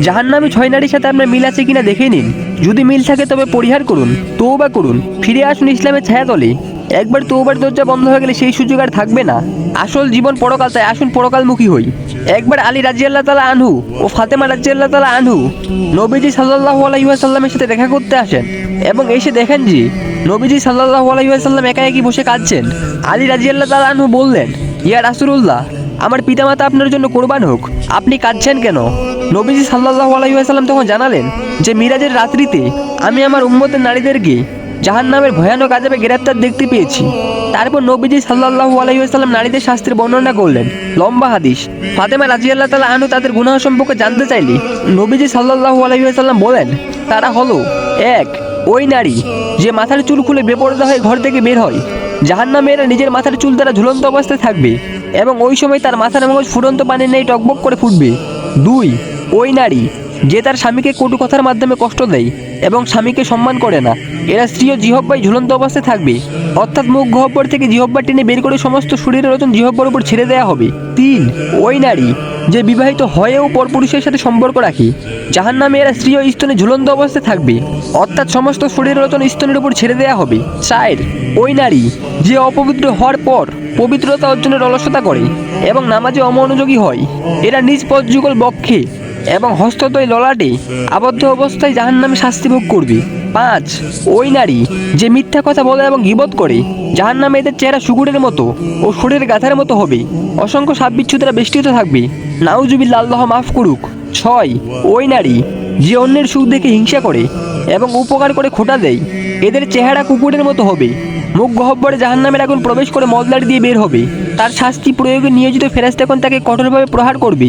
জাহান্নামী 6 নারীর সাথে আপনার মিল আছে কিনা দেখে নিন। যদি মিল থাকে তবে পরিহার করুন, তওবা করুন, ফিরে আসুন ইসলামের ছায়াতলে। একবার তওবার দরজা বন্ধ হয়ে গেলে সেই সুযোগ আর থাকবে না। আসল জীবন পরকাল, তাই আসুন পরকালমুখী হই। একবার আলী রাদিয়াল্লাহু তাআলা আনহু ও ফাতেমা রাদিয়াল্লাহু তাআলা আনহু নবীজি সাল্লাল্লাহু আলাইহি ওয়াসাল্লামের সাথে দেখা করতে আসেন এবং এসে দেখেন যে নবীজি সাল্লাল্লাহু আলাইহি ওয়াসাল্লাম একা একই বসে কাঁদছেন। আলী রাদিয়াল্লাহু তাআলা আনহু বললেন, ইয়া রাসূলুল্লাহ, আমার পিতামাতা আপনার জন্য কোরবান হোক, আপনি কাঁদছেন কেন? নবীজি সাল্লাল্লাহু আলাইহি ওয়াসাল্লাম তখন জানালেন যে মিরাজের রাত্রিতে আমি আমার উম্মতের নারীদেরকে জাহান্নামের ভয়ানক আযাবে গ্রেফতার দেখতে পেয়েছি। তারপর নবীজি সাল্লাল্লাহু আলাইহি ওয়াসাল্লাম নারীদের শাস্তির বর্ণনা করলেন। লম্বা হাদিস। ফাতেমা রাদিয়াল্লাহু তাআলা আনহু তাদের গুনাহ সম্পর্কে জানতে চাইলে নবীজি সাল্লাল্লাহু আলাইহি ওয়াসাল্লাম বলেন, তারা হলো 1, ওই নারী যে মাথার চুল খুলে বেপরদা হয়ে ঘর থেকে বের হয়। জাহান্নামীরা নিজের মাথার চুল দ্বারা ঝুলন্ত অবস্থায় থাকবে এবং ওই সময় তার মাথার মগজ ফুটন্ত পানির নেই টকবক করে ফুটবে। 2, ওই নারী যে তার স্বামীকে কটু কথার মাধ্যমে কষ্ট দেয় এবং স্বামীকে সম্মান করে না। এরা স্ত্রী ও জিহব্বায় ঝুলন্ত অবস্থায় থাকবে, অর্থাৎ মুখ গহ্বর থেকে জিহব্বা টেনে বের করে সমস্ত শরীরের ওজন জিহব্বার উপর ছেড়ে দেওয়া হবে। 3, ওই নারী যে বিবাহিত হয়েও পরপুরুষের সাথে সম্পর্ক রাখে। জাহান্নামে এরা স্ত্রী ও স্তনে ঝুলন্ত অবস্থায় থাকবে, অর্থাৎ সমস্ত শরীরের ওজন স্তনের উপর ছেড়ে দেওয়া হবে। 4, ওই নারী যে অপবিত্র হওয়ার পর পবিত্রতা অর্জনের অলসতা করে এবং নামাজে অমনোযোগী হয়। এরা নিজ পদযুগল বক্ষে এবং হস্তদ্বয় ললাটে আবদ্ধ অবস্থায় জাহান্নামে শাস্তি ভোগ করবে। 5, ওই নারী যে মিথ্যা কথা বলে এবং গীবত করে। জাহান্নামে এদের চেহারা শুকুরের মতো ও শরীরের গাথার মতো হবে, অসংখ্য সাপ বিচ্ছু দ্বারা বেষ্টিত থাকবে। নাউজুবিল্লাহ, আল্লাহ মাফ করুক। 6, ওই নারী যে অন্যের সুখ দেখে হিংসা করে এবং উপকার করে খোঁটা দেয়। এদের চেহারা কুকুরের মতো হবে, মুখ গহ্বরে জাহান্নামের আগুন প্রবেশ করে মলদার দিয়ে বের হবে। তার শাস্তি প্রয়োগে নিয়োজিত ফেরেশতাগণ তাকে কঠোরভাবে প্রহার করবে।